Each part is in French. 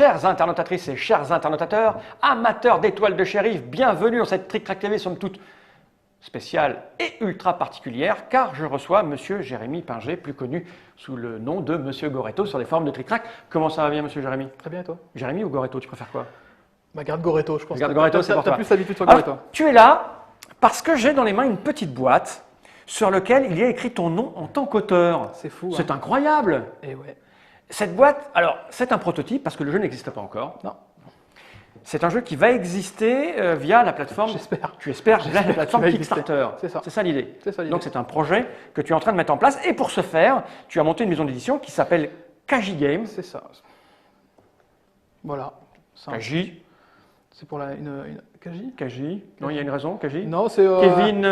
chères internautatrices et chers internautateurs, amateurs d'étoiles de shérif, bienvenue dans cette Trick Track TV, somme toute spéciale et ultra particulière, car je reçois Monsieur Jérémy Pinger, plus connu sous le nom de Monsieur Goretto sur les forums de Trick Track. Comment ça va bien, Monsieur Jérémy? Très bien, et toi? Jérémy ou Goretto, tu préfères quoi? Bah, garde Goretto, je pense. Garde Goretto, c'est pour toi. T'as plus l'habitude sur Goretto. Tu es là parce que j'ai dans les mains une petite boîte sur laquelle il y a écrit ton nom en tant qu'auteur. C'est fou. C'est incroyable. Et ouais. Cette boîte, alors c'est un prototype parce que le jeu n'existe pas encore. Non. C'est un jeu qui va exister via la plateforme. J'espère. Tu espères via la plateforme qu'il va exister. Kickstarter. C'est ça. C'est ça l'idée. C'est ça l'idée. Donc c'est un projet que tu es en train de mettre en place et pour ce faire, tu as monté une maison d'édition qui s'appelle Kaji Games. C'est ça. Voilà. Kaji. C'est pour une Kaji. Kaji. Non, il y a une raison, Kaji. Non, c'est. Kevin.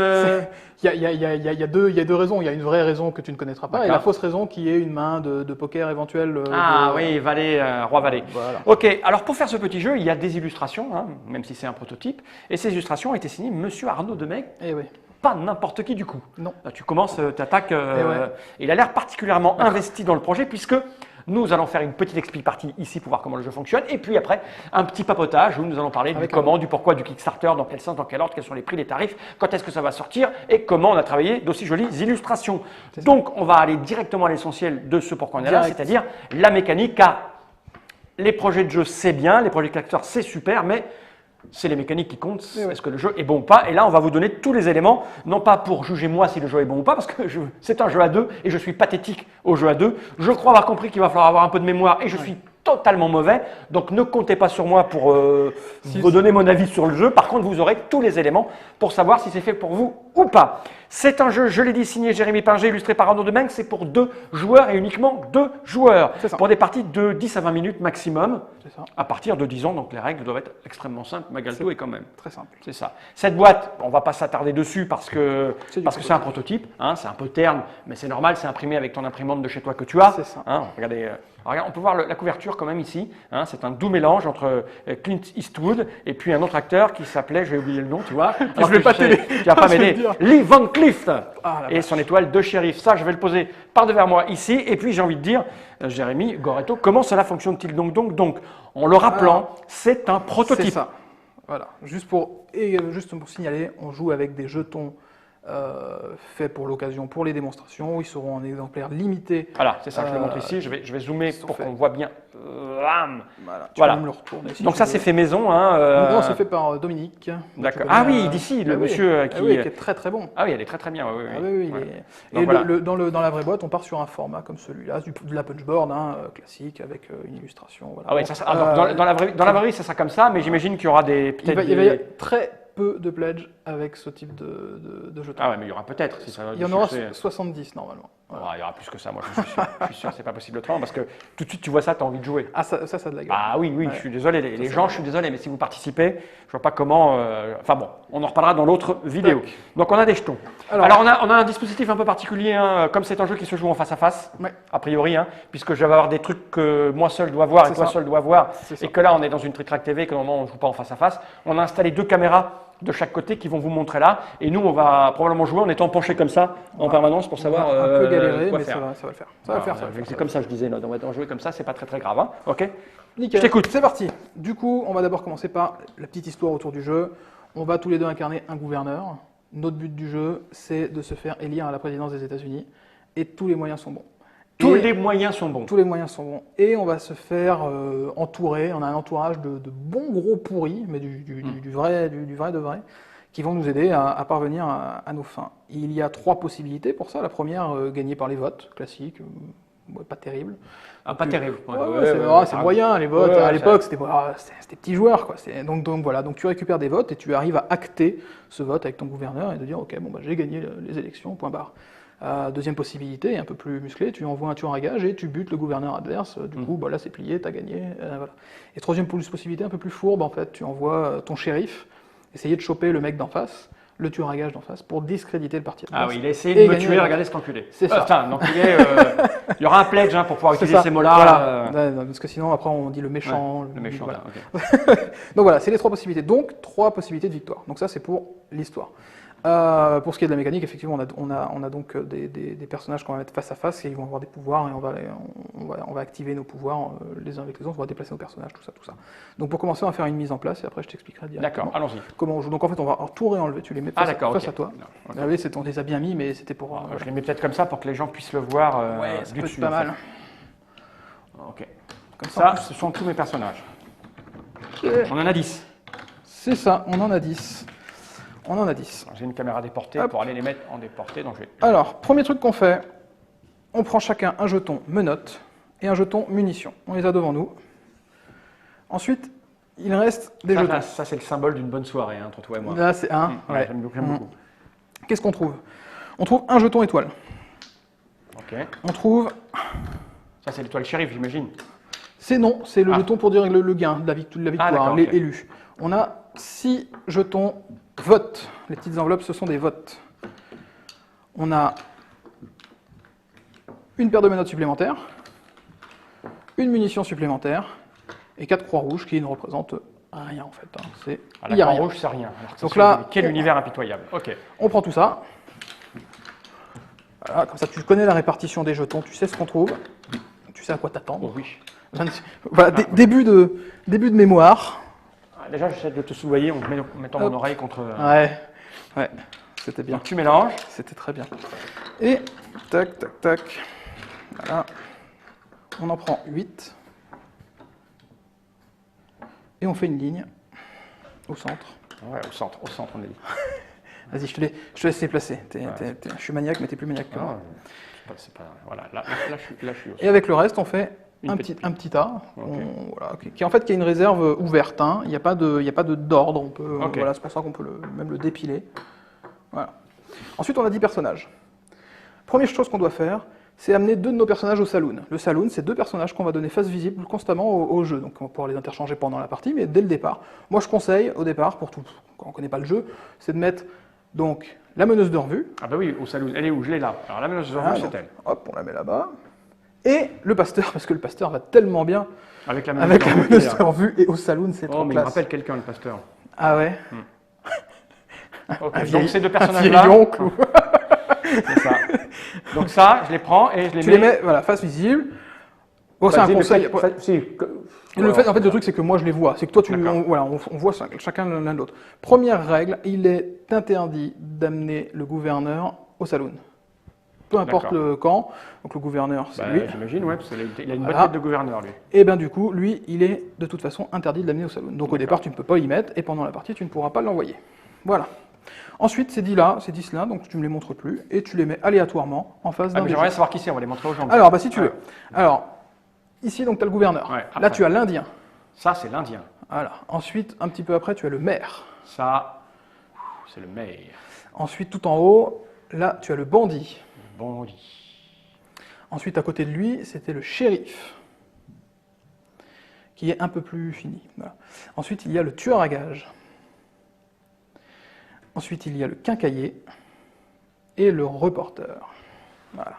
Il y a deux raisons. Il y a une vraie raison que tu ne connaîtras pas et la fausse raison qui est une main de poker éventuelle. Oui, valet, roi valet. Voilà. Ok, alors pour faire ce petit jeu, il y a des illustrations, hein, même si c'est un prototype. Et ces illustrations ont été signées Monsieur Arnaud Demecq. Eh oui. Pas n'importe qui du coup. Non. Là, tu commences, tu attaques. Ouais. Il a l'air particulièrement investi dans le projet puisque nous allons faire une petite explique partie ici pour voir comment le jeu fonctionne. Et puis après, un petit papotage où nous allons parler du comment, du pourquoi, du Kickstarter, dans quel sens, dans quel ordre, quels sont les prix, les tarifs, quand est-ce que ça va sortir et comment on a travaillé d'aussi jolies illustrations. Donc on va aller directement à l'essentiel de ce pourquoi on est là, c'est-à-dire la mécanique. Car les projets de jeu c'est bien, les projets Kickstarter c'est super, mais c'est les mécaniques qui comptent, est-ce que le jeu est bon ou pas. Et là, on va vous donner tous les éléments, non pas pour juger moi si le jeu est bon ou pas, parce que c'est un jeu à deux et je suis pathétique au jeu à deux. Je crois avoir compris qu'il va falloir avoir un peu de mémoire et je suis totalement mauvais. Donc ne comptez pas sur moi pour vous donner mon avis sur le jeu. Par contre, vous aurez tous les éléments pour savoir si c'est fait pour vous ou pas. C'est un jeu, je l'ai dit, signé Jérémy Pinger, illustré par Arnaud Demecq. C'est pour 2 joueurs et uniquement 2 joueurs. Pour des parties de 10 à 20 minutes maximum. C'est ça. À partir de 10 ans, donc les règles doivent être extrêmement simples, malgré tout, et quand même. Très simple. C'est ça. Cette boîte, on ne va pas s'attarder dessus parce que c'est un prototype, hein, c'est un peu terne, mais c'est normal, c'est imprimé avec ton imprimante de chez toi que tu as. C'est ça. Hein, regardez, regarde, on peut voir la couverture quand même ici. Hein, c'est un doux mélange entre Clint Eastwood et puis un autre acteur qui s'appelait, je vais oublier le nom, tu vois. Je vais pas t'aider. Tu vas pas m'aider. Lee Van Cleef et vache. son étoile de shérif. Ça, je vais le poser par devers moi ici. Et puis j'ai envie de dire, Jérémy Goretto, comment cela fonctionne-t-il donc, en le rappelant, c'est un prototype. C'est ça. Voilà. Juste pour signaler, on joue avec des jetons faits pour l'occasion, pour les démonstrations. Ils seront en exemplaire limité. Voilà, c'est ça, je le montre ici. Je vais zoomer pour qu'on voit bien. Voilà. Tu peux même le retourner. Donc ça, c'est fait maison. Hein, non, c'est fait par Dominique. D'accord. Ah oui, d'ici, le monsieur qui est très très bon. Ah oui, elle est très très bien. Oui, oui. Et voilà. dans la vraie boîte, on part sur un format comme celui-là, de la punchboard classique avec une illustration. Voilà. Ah oui, dans la vraie vie, ça sera comme ça, mais j'imagine qu'il y aura il va y avoir très peu de pledge avec ce type de jetons. Ah ouais, mais il y aura peut-être. Si ça il y en aura 70 normalement. Voilà. Oh, il y aura plus que ça, moi je suis sûr. Je suis sûr, c'est pas possible autrement parce que tout de suite tu vois ça, tu as envie de jouer. Ah ça a de la gueule. Ah oui, je suis désolé, les gens, je suis désolé, mais si vous participez, je vois pas comment. Enfin bon, on en reparlera dans l'autre vidéo. Donc on a des jetons. Alors on a un dispositif un peu particulier, hein, comme c'est un jeu qui se joue en face à face, a priori, hein, puisque je vais avoir des trucs que moi seul dois voir et toi seul dois voir, et que là on est dans une Trick Track TV, que normalement on ne joue pas en face à face. On a installé 2 caméras de chaque côté qui vont vous montrer là, et nous on va probablement jouer en étant penché comme ça en permanence pour savoir un peu galérer, mais faire. Ça va le faire. Ça va le faire. C'est comme ça je disais, on va jouer comme ça, c'est pas très grave, hein. Ok. Nickel. Je t'écoute. C'est parti. Du coup, on va d'abord commencer par la petite histoire autour du jeu. On va tous les deux incarner un gouverneur. Notre but du jeu, c'est de se faire élire à la présidence des États-Unis, et tous les moyens sont bons. Tous les moyens sont bons. Tous les moyens sont bons. Et on va se faire entourer, on a un entourage de bons gros pourris, mais du vrai de vrai, qui vont nous aider à parvenir à nos fins. Il y a 3 possibilités pour ça. La première, gagnée par les votes, classique, pas terrible. Ah, pas terrible. C'est moyen, les votes. À l'époque, c'était petits joueurs, quoi. Donc voilà, donc tu récupères des votes et tu arrives à acter ce vote avec ton gouverneur et de dire, ok, bon, j'ai gagné les élections, point barre. Deuxième possibilité, un peu plus musclée, tu envoies un tueur à gage et tu butes le gouverneur adverse. Du coup, là, c'est plié, tu as gagné. Voilà. Et troisième possibilité, un peu plus fourbe, en fait, tu envoies ton shérif essayer de choper le mec d'en face, le tueur à gage d'en face, pour discréditer le parti adverse. Ah oui, il a essayé de me tuer, regardez cet enculé. C'est ça. Donc il y aura un pledge pour pouvoir utiliser ces mots-là. Voilà. Parce que sinon, après, on dit le méchant. Le méchant, voilà. Okay. Donc voilà, c'est les 3 possibilités. Donc, 3 possibilités de victoire. Donc ça, c'est pour l'histoire. Pour ce qui est de la mécanique, effectivement, on a donc des personnages qu'on va mettre face à face et ils vont avoir des pouvoirs et on va activer nos pouvoirs les uns avec les autres, on va déplacer nos personnages, tout ça. Donc pour commencer, on va faire une mise en place et après je t'expliquerai directement comment on joue. Donc en fait, on va tout réenlever, tu les mets face à toi. Ah oui, on les a bien mis, mais c'était pour... Je les mets peut-être comme ça pour que les gens puissent le voir ça du peut dessus. être pas mal. Ok. Comme ça, ce sont tous mes personnages. On en a 10. C'est ça, on en a 10. On en a 10. J'ai une caméra déportée pour aller les mettre en déporté. Donc Alors, premier truc qu'on fait, on prend chacun un jeton menottes et un jeton munitions. On les a devant nous. Ensuite, il reste des jetons. Ça, c'est le symbole d'une bonne soirée entre toi et moi. Là, c'est un. Ouais. J'aime beaucoup. Qu'est-ce qu'on trouve? On trouve un jeton étoile. Ok. On trouve... Ça, c'est l'étoile shérif, j'imagine. C'est le jeton pour dire le gain de la victoire, l'élu. On a 6 jetons vote. Les petites enveloppes, ce sont des votes. On a une paire de menottes supplémentaires, une munition supplémentaire et 4 croix rouges qui ne représentent rien en fait. La croix rouge, c'est rien. Donc là, quel univers impitoyable. Ok. On prend tout ça. Voilà, comme ça, tu connais la répartition des jetons, tu sais ce qu'on trouve, tu sais à quoi t'attendre. Oh, oui. Voilà, début de mémoire. Déjà, j'essaie de te soudoyer en mettant mon oreille contre... Ouais, c'était bien. Donc, tu mélanges. C'était très bien. Et, tac, tac, tac. Voilà. On en prend 8. Et on fait une ligne au centre. Ouais, au centre, on a dit. Vas-y, je te laisse les placer. Je suis maniaque, mais t'es plus maniaque que moi. Voilà, là, je suis aussi. Et avec le reste, on fait un petit tas, qui a une réserve ouverte. Hein. Il n'y a pas d'ordre. Voilà, c'est pour ça qu'on peut même le dépiler. Voilà. Ensuite, on a 10 personnages. Première chose qu'on doit faire, c'est amener 2 de nos personnages au saloon. Le saloon, c'est 2 personnages qu'on va donner face visible constamment au jeu. Donc on va pouvoir les interchanger pendant la partie, mais dès le départ. Moi, je conseille, au départ, quand on ne connaît pas le jeu, c'est de mettre donc la meneuse de revue. Ah bah oui, au saloon. Elle est où? Je l'ai là. Alors la meneuse de revue, c'est elle. Hop, on la met là-bas. Et le pasteur, parce que le pasteur va tellement bien avec la meneuse de revue et au saloon, c'est trop classe. Mais il me rappelle quelqu'un, le pasteur. Ah ouais. Donc ces 2 personnages-là. C'est ça. Donc ça, je les prends et je les mets... Tu les mets, voilà, face visible. Bon, c'est un conseil. Le fait, le truc, c'est que moi, je les vois. C'est que toi, on voit chacun l'un de l'autre. Première règle, il est interdit d'amener le gouverneur au saloon. Peu importe le camp. Donc le gouverneur, c'est lui. J'imagine, parce qu'il a une bonne tête de gouverneur, lui. Et bien du coup, lui, il est de toute façon interdit de l'amener au saloon. Donc au départ, tu ne peux pas y mettre, et pendant la partie, tu ne pourras pas l'envoyer. Voilà. Ensuite, ces 10-là, donc tu ne me les montres plus, et tu les mets aléatoirement en face d'un. J'aimerais savoir qui c'est, on va les montrer aux gens. Alors, si tu veux. Alors, ici, donc, tu as le gouverneur. Là, tu as l'Indien. Ça, c'est l'Indien. Voilà. Ensuite, un petit peu après, tu as le maire. Ça, c'est le maire. Ensuite, tout en haut, là, tu as le bandit. Bandit. Ensuite, à côté de lui, c'était le shérif, qui est un peu plus fini. Voilà. Ensuite, il y a le tueur à gages. Ensuite, il y a le quincailler et le reporter. Voilà.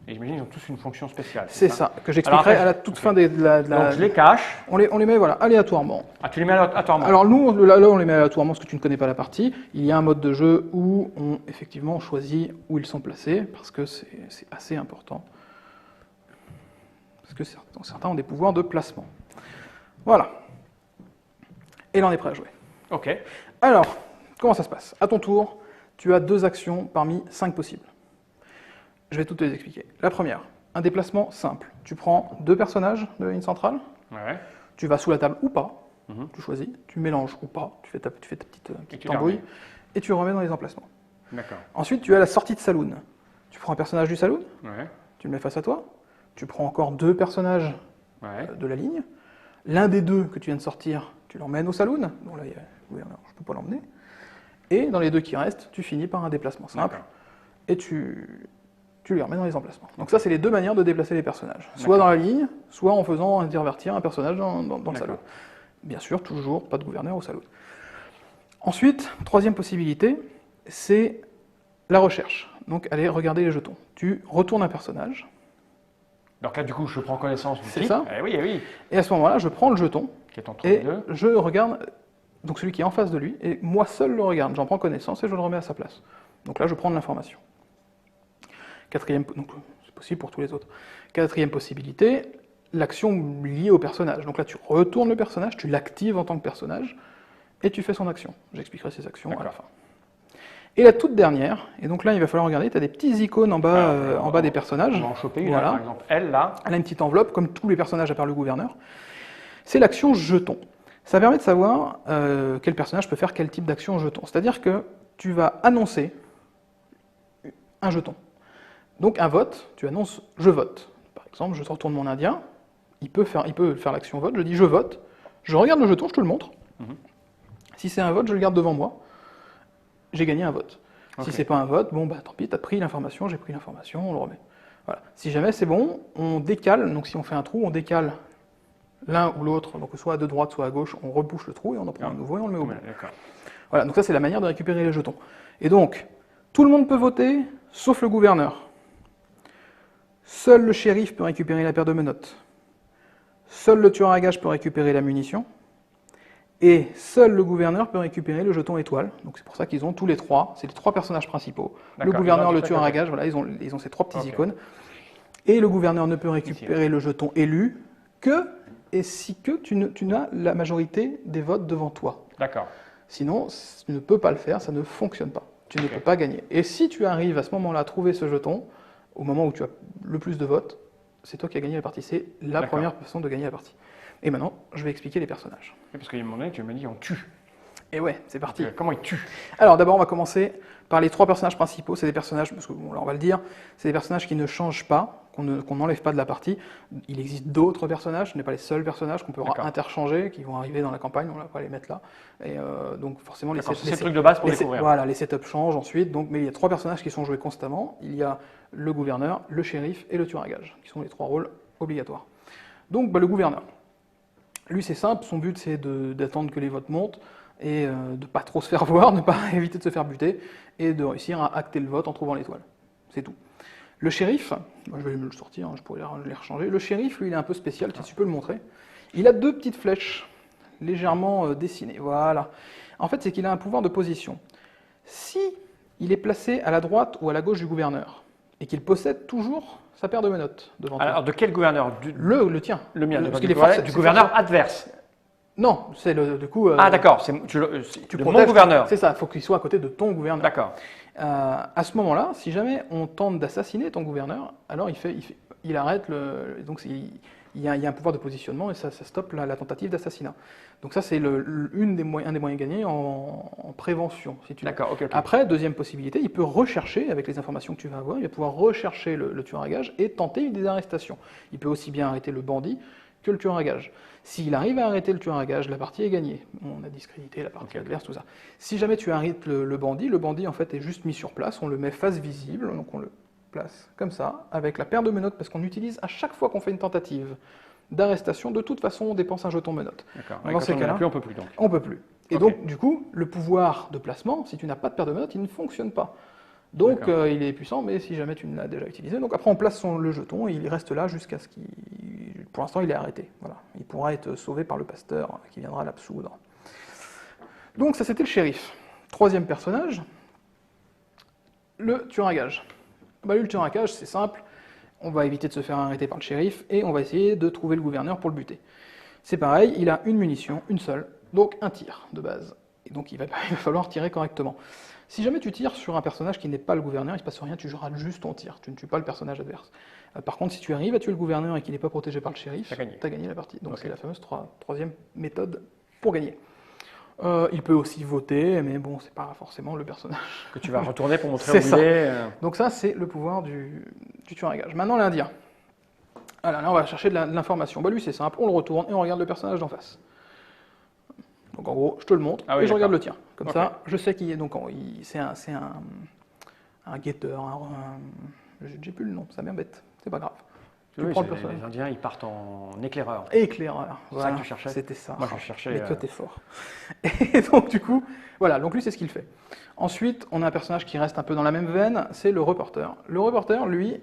Et j'imagine qu'ils ont tous une fonction spéciale. C'est ça, que j'expliquerai à la toute fin de la... Donc je les cache. On les met aléatoirement. Ah, tu les mets aléatoirement? Alors nous, là, on les met aléatoirement parce que tu ne connais pas la partie. Il y a un mode de jeu où effectivement, on choisit où ils sont placés, parce que c'est assez important. Parce que certains ont des pouvoirs de placement. Voilà. Et là, on est prêt à jouer. Ok. Alors, comment ça se passe? À ton tour, tu as 2 actions parmi 5 possibles. Je vais toutes te les expliquer. La première, un déplacement simple. Tu prends 2 personnages de la ligne centrale, tu vas sous la table ou pas, tu choisis, tu mélanges ou pas, tu fais ta petite tambouille, et tu remets dans les emplacements. D'accord. Ensuite, tu as la sortie de saloon. Tu prends un personnage du saloon, tu le mets face à toi, tu prends encore 2 personnages de la ligne, l'un des 2 que tu viens de sortir, tu l'emmènes au saloon, bon là, je ne peux pas l'emmener, et dans les 2 qui restent, tu finis par un déplacement simple, et tu les remets dans les emplacements. Donc ça, c'est les 2 manières de déplacer les personnages. Soit dans la ligne, soit en faisant intervertir un personnage dans le salon. Bien sûr, toujours pas de gouverneur au salon. Ensuite, troisième possibilité, c'est la recherche. Donc, allez regarder les jetons. Tu retournes un personnage. Donc là, du coup, je prends connaissance du C'est ça. Oui. Et à ce moment-là, je prends le jeton et je regarde donc celui qui est en face de lui, et moi seul le regarde, j'en prends connaissance et je le remets à sa place. Donc là, je prends de l'information. Quatrième, donc c'est possible pour tous les autres. Quatrième possibilité, l'action liée au personnage. Donc là, tu retournes le personnage, tu l'actives en tant que personnage, et tu fais son action. J'expliquerai ces actions à la fin. Et la toute dernière, et donc là, il va falloir regarder, tu as des petits icônes en bas des personnages. On va en choper une, par exemple. Elle, là. Elle a une petite enveloppe, comme tous les personnages à part le gouverneur. C'est l'action jeton. Ça permet de savoir quel personnage peut faire quel type d'action jeton. C'est-à-dire que tu vas annoncer un jeton. Donc un vote, tu annonces « je vote ». Par exemple, je retourne mon indien, il peut faire l'action vote, je dis « je vote », je regarde le jeton, je te le montre. Si c'est un vote, je le garde devant moi, j'ai gagné un vote. Si c'est pas un vote, bon bah tant pis, tu as pris l'information, j'ai pris l'information, on le remet. Voilà. Si jamais c'est bon, on décale, donc si on fait un trou, on décale l'un ou l'autre, donc soit de droite, soit à gauche, on rebouche le trou et on en prend un nouveau et on le met au bout. Voilà, donc ça c'est la manière de récupérer les jetons. Et donc, tout le monde peut voter, sauf le gouverneur. Seul le shérif peut récupérer la paire de menottes. Seul le tueur à gages peut récupérer la munition. Et seul le gouverneur peut récupérer le jeton étoile. Donc c'est pour ça qu'ils ont tous les trois, c'est les trois personnages principaux. Le gouverneur, le tueur à gages, voilà, ils ont ces trois petites icônes. Et le gouverneur ne peut récupérer le jeton élu que si tu n'as la majorité des votes devant toi. D'accord. Sinon, tu ne peux pas le faire, ça ne fonctionne pas. Tu ne peux pas gagner. Et si tu arrives à ce moment-là à trouver ce jeton, au moment où tu as le plus de votes, c'est toi qui as gagné la partie. C'est la première façon de gagner la partie. Et maintenant, je vais expliquer les personnages. Oui, parce qu'il y a un moment donné, tu m'as dit on tue. Et ouais, c'est parti. Comment ils tuent? Alors d'abord, on va commencer par les trois personnages principaux. C'est des personnages, parce que bon, là, on va le dire, c'est des personnages qui ne changent pas, qu'on n'enlève pas de la partie. Il existe d'autres personnages, ce n'est pas les seuls personnages qu'on peut interchanger, qui vont arriver dans la campagne, on ne va pas les mettre là. Et donc forcément, c'est le truc de base pour découvrir. Voilà, les setups changent ensuite, donc, mais il y a trois personnages qui sont joués constamment. Il y a le gouverneur, le shérif et le tueur à gages, qui sont les trois rôles obligatoires. Donc le gouverneur. Lui, c'est simple, son but c'est d'attendre que les votes montent et de ne pas trop se faire voir, de ne pas éviter de se faire buter et de réussir à acter le vote en trouvant l'étoile. C'est tout. Le shérif, moi je vais me le sortir, je pourrais les rechanger. Le shérif, lui, il est un peu spécial, si tu peux le montrer. Il a deux petites flèches légèrement dessinées. Voilà. En fait, c'est qu'il a un pouvoir de position. Si il est placé à la droite ou à la gauche du gouverneur et qu'il possède toujours sa paire de menottes devant toi. Alors, de quel gouverneur? Le tien. Le mien, du gouverneur adverse. Non, c'est du coup... ah d'accord, c'est mon gouverneur. C'est ça, il faut qu'il soit à côté de ton gouverneur. D'accord. À ce moment-là, si jamais on tente d'assassiner ton gouverneur, alors il arrête donc il y a un pouvoir de positionnement et ça stoppe la tentative d'assassinat. Donc ça, c'est un des moyens gagnés en prévention, si tu veux. D'accord, ok. Après, deuxième possibilité, il peut rechercher, avec les informations que tu vas avoir, il va pouvoir rechercher le tueur à gages et tenter des arrestations. Il peut aussi bien arrêter le bandit que le tueur à gages. S'il arrive à arrêter le tueur à gages, la partie est gagnée. On a discrédité la partie adverse, tout ça. Si jamais tu arrêtes le bandit en fait est juste mis sur place, on le met face visible, donc on le place comme ça, avec la paire de menottes, parce qu'on utilise à chaque fois qu'on fait une tentative d'arrestation, de toute façon on dépense un jeton menotte. D'accord. Dans ces cas-là, on peut plus donc. On peut plus. Et donc du coup, le pouvoir de placement, si tu n'as pas de paire de menottes, il ne fonctionne pas. Donc il est puissant, mais si jamais tu l'as déjà utilisé, donc après on place le jeton et il reste là jusqu'à ce qu'il... Pour l'instant, il est arrêté. Voilà. Il pourra être sauvé par le pasteur qui viendra l'absoudre. Donc ça, c'était le shérif. Troisième personnage, le tueur à gages. Lui, le tueur à gages, c'est simple. On va éviter de se faire arrêter par le shérif et on va essayer de trouver le gouverneur pour le buter. C'est pareil, il a une munition, une seule, donc un tir de base. Et donc il va falloir tirer correctement. Si jamais tu tires sur un personnage qui n'est pas le gouverneur, il ne se passe rien, tu rates juste ton tir, tu ne tues pas le personnage adverse. Par contre, si tu arrives à tuer le gouverneur et qu'il n'est pas protégé par le shérif, tu as gagné la partie. Donc c'est la fameuse troisième méthode pour gagner. Il peut aussi voter, mais bon, c'est pas forcément le personnage. Que tu vas retourner pour montrer où il est. Donc ça, c'est le pouvoir du tueur à gages. Maintenant, l'Indien. Voilà, là, on va chercher de l'information. Lui, c'est simple, on le retourne et on regarde le personnage d'en face. Donc en gros, je te le montre et je regarde le tien. Comme ça, je sais qui est. Donc c'est un guetteur, j'ai plus le nom, ça m'embête, c'est pas grave. Oui, les Indiens, ils partent en éclaireur. Éclaireur, voilà. C'est ça que tu cherchais? C'était ça. Moi, je cherchais... Mais toi, t'es fort. Et donc, du coup, voilà, donc lui, c'est ce qu'il fait. Ensuite, on a un personnage qui reste un peu dans la même veine, c'est le reporter. Le reporter, lui,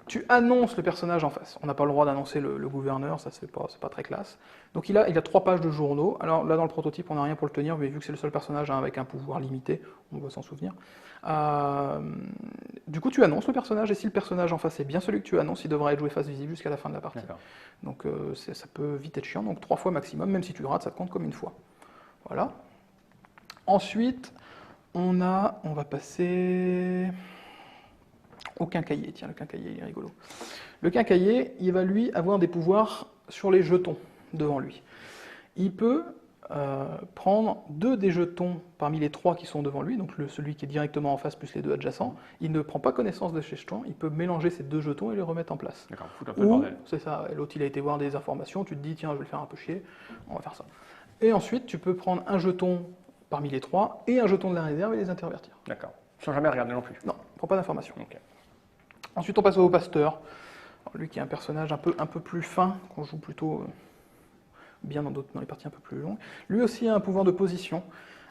Tu annonces le personnage en face. On n'a pas le droit d'annoncer le gouverneur, ça c'est pas très classe. Donc il a 3 pages de journaux. Alors là dans le prototype on n'a rien pour le tenir, mais vu que c'est le seul personnage avec un pouvoir limité, on va s'en souvenir. Du coup tu annonces le personnage, et si le personnage en face est bien celui que tu annonces, il devra être joué face visible jusqu'à la fin de la partie. Donc ça peut vite être chiant, donc 3 fois maximum, même si tu rates, ça te compte comme une fois. Voilà. Ensuite, on va passer au quincaillier. Tiens, le quincaillier, il est rigolo. Le quincaillier, il va lui avoir des pouvoirs sur les jetons devant lui. Il peut prendre 2 des jetons parmi les 3 qui sont devant lui, donc celui qui est directement en face plus les 2 adjacents. Il ne prend pas connaissance de ces jetons, il peut mélanger ces 2 jetons et les remettre en place. D'accord, foutre un peu le bordel. C'est ça, l'autre il a été voir des informations, tu te dis tiens je vais le faire un peu chier, on va faire ça. Et ensuite tu peux prendre un jeton parmi les 3 et un jeton de la réserve et les intervertir. D'accord, sans jamais regarder non plus. Non, prends pas d'informations. Okay. Ensuite on passe au pasteur, alors, lui qui est un personnage un peu plus fin, qu'on joue plutôt bien dans les parties un peu plus longues. Lui aussi a un pouvoir de position.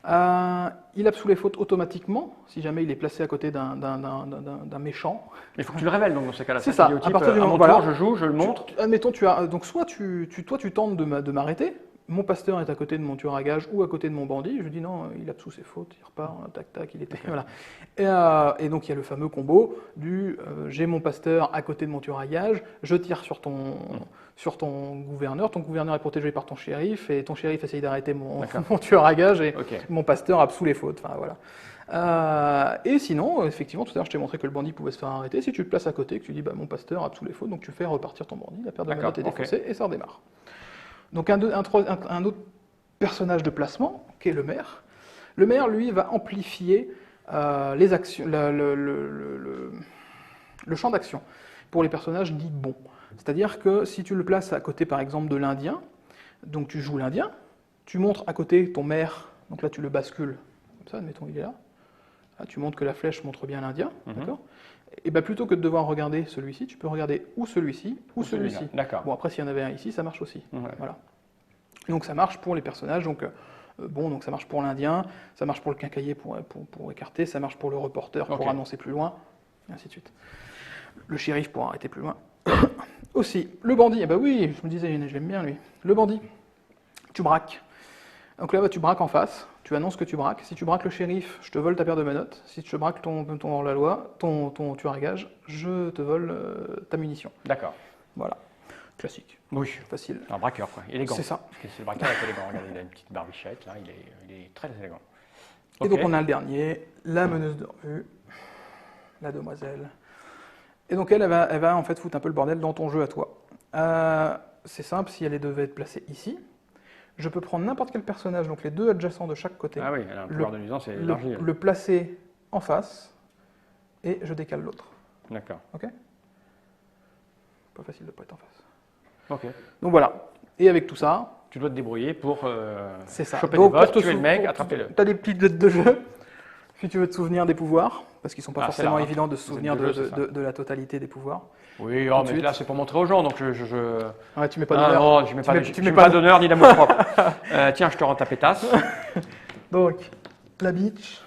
Il absout les fautes automatiquement, si jamais il est placé à côté d'un méchant. Il faut que tu le révèles donc dans ces cas-là. C'est ça, à partir du moment où je joue, je le montre. Admettons, donc soit tu tentes de m'arrêter, mon pasteur est à côté de mon tueur à gage ou à côté de mon bandit, je dis non, il absout ses fautes, il repart, tac tac, il était... Voilà. Et donc il y a le fameux combo du j'ai mon pasteur à côté de mon tueur à gage, je tire sur ton gouverneur est protégé par ton shérif, et ton shérif essaye d'arrêter mon tueur à gage, et mon pasteur absout les fautes. Enfin, voilà. Et sinon, effectivement, tout à l'heure je t'ai montré que le bandit pouvait se faire arrêter, si tu te places à côté, que tu dis mon pasteur absout les fautes, donc tu fais repartir ton bandit, la paire de menottes est défaussée, et ça redémarre. Donc un autre personnage de placement, qui est le maire. Le maire, lui, va amplifier les actions, le champ d'action pour les personnages dits bons. C'est-à-dire que si tu le places à côté, par exemple, de l'Indien, donc tu joues l'Indien, tu montres à côté ton maire, donc là tu le bascules, comme ça, admettons il est là, tu montres que la flèche montre bien l'Indien, d'accord ? Et bien plutôt que de devoir regarder celui-ci, tu peux regarder ou celui-ci ou celui-ci. Bon, après s'il y en avait un ici, ça marche aussi. Voilà. Donc ça marche pour les personnages, donc ça marche pour l'Indien, ça marche pour le quincaillier pour écarter, ça marche pour le reporter pour annoncer plus loin, et ainsi de suite. Le shérif pour arrêter plus loin. Aussi, le bandit, oui, je me disais, je l'aime bien lui. Le bandit, tu braques. Donc là, tu braques en face, tu annonces que tu braques. Si tu braques le shérif, je te vole ta paire de menottes. Si tu braques ton hors-la-loi, ton tueur à gage, je te vole ta munition. D'accord. Voilà. Classique. Oui. Facile. Un braqueur, quoi. Élégant. C'est ça. Parce que c'est le braqueur est élégant. Regardez, il a une petite barbichette, là, il est très élégant. Et donc on a le dernier, la meneuse de revue, la demoiselle. Et donc elle va en fait foutre un peu le bordel dans ton jeu à toi. C'est simple, si elle devait être placée ici, je peux prendre n'importe quel personnage, donc les 2 adjacents de chaque côté. Ah oui, elle a un pouvoir de nuisance et élargi. Le placer en face, et je décale l'autre. D'accord. Ok ? Pas facile de ne pas être en face. Ok. Donc voilà. Et avec tout ça... Tu dois te débrouiller pour des choper des votes, tuer le mec, attraper-le. Tu as des petites notes de jeu, si tu veux te souvenir des pouvoirs, parce qu'ils ne sont pas forcément évidents de se souvenir de la totalité des pouvoirs. Oui, mais là c'est pour montrer aux gens, donc Ouais, tu mets pas d'honneur. Non, je mets pas d'honneur ni d'amour propre. Tiens, je te rends ta pétasse. Donc, la bitch.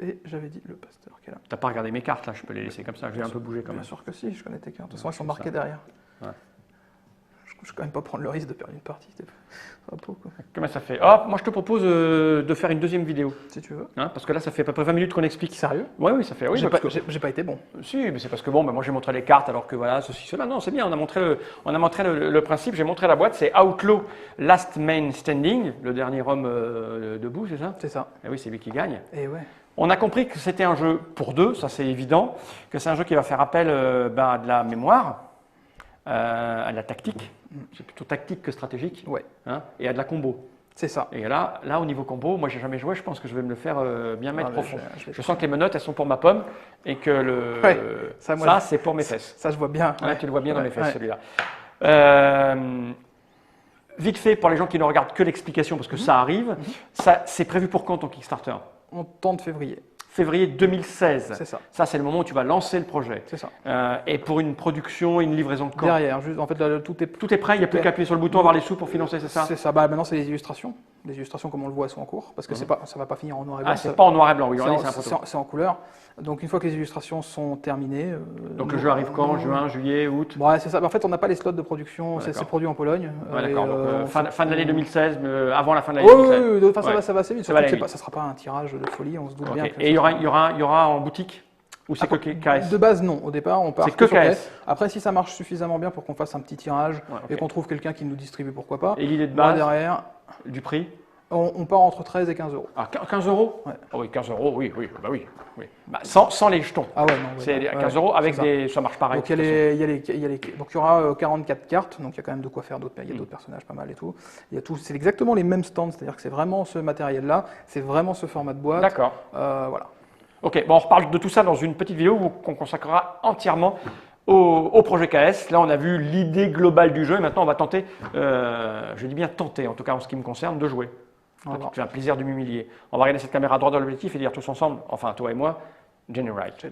Et j'avais dit le pasteur qui est là. T'as pas regardé mes cartes là, je peux les laisser comme ça, je vais un peu bouger quand même. Bien sûr que si, je connais tes cartes. De toute façon, elles sont marquées derrière. Ouais. Je ne vais quand même pas prendre le risque de perdre une partie. Comment ça fait? Hop, moi je te propose de faire une deuxième vidéo. Si tu veux. Parce que là, ça fait à peu près 20 minutes qu'on explique. Sérieux? Oui, ça fait. Oui, j'ai pas été bon. Si, mais c'est parce que moi j'ai montré les cartes alors que voilà, ceci, cela. Non, c'est bien, on a montré le principe, j'ai montré la boîte, c'est Outlaw Last Man Standing, le dernier homme debout, c'est ça? C'est ça. Et oui, c'est lui qui gagne. Et ouais. On a compris que c'était un jeu pour 2, ça c'est évident, que c'est un jeu qui va faire appel à de la mémoire, à de la tactique, c'est plutôt tactique que stratégique, et à de la combo. C'est ça. Et là, au niveau combo, moi j'ai jamais joué, je pense que je vais me le faire bien mettre profond. Je sens que les menottes, elles sont pour ma pomme, et que ça c'est pour mes fesses. Ça je vois bien. Ouais, tu le vois bien dans mes fesses, celui-là. Vite fait, pour les gens qui ne regardent que l'explication, parce que ça arrive, c'est prévu pour quand ton Kickstarter? On tente février. Février 2016. C'est ça. Ça, c'est le moment où tu vas lancer le projet. C'est ça. Et pour une production, une livraison de quand? Derrière, juste, en fait, là, tout est prêt, il n'y a plus qu'à appuyer sur le bouton, avoir les sous pour financer, c'est ça? C'est ça. Maintenant, c'est les illustrations. Les illustrations, comme on le voit, elles sont en cours, parce que ça ne va pas finir en noir et blanc. Ah, c'est pas en noir et blanc, oui, on dit c'est un proto. C'est en couleur. Donc une fois que les illustrations sont terminées... donc le jeu arrive quand? Juin, juillet, août? Ouais, c'est ça. En fait, on n'a pas les slots de production, c'est produit en Pologne. Ouais, d'accord, donc fin de l'année 2016, mais avant la fin de l'année 2016. Oui, ça va assez vite. Surtout que ça ne sera pas un tirage de folie, on se doute bien. Et il y aura en boutique? Ou c'est que KS? De base, non. Au départ, on part que sur KS. Après, si ça marche suffisamment bien pour qu'on fasse un petit tirage et qu'on trouve quelqu'un qui nous distribue, pourquoi pas. Et l'idée de base derrière, du prix? On part entre 13 et 15 euros. Ah, 15 euros? Ouais. Oh oui, 15 euros, oui. Bah, sans les jetons. Ah ouais, non. C'est 15 euros avec ça marche pareil. Donc donc il y aura 44 cartes, donc il y a quand même de quoi faire il y a d'autres personnages pas mal et tout. C'est exactement les mêmes stands, c'est-à-dire que c'est vraiment ce matériel-là, c'est vraiment ce format de boîte. D'accord. Voilà. Ok, bon, on reparle de tout ça dans une petite vidéo qu'on consacrera entièrement au projet KS. Là, on a vu l'idée globale du jeu et maintenant on va tenter, je dis bien tenter, en tout cas en ce qui me concerne, de jouer. Ça te fait un plaisir de m'humilier. On va regarder cette caméra droit dans l'objectif et dire tous ensemble, enfin toi et moi, Generate.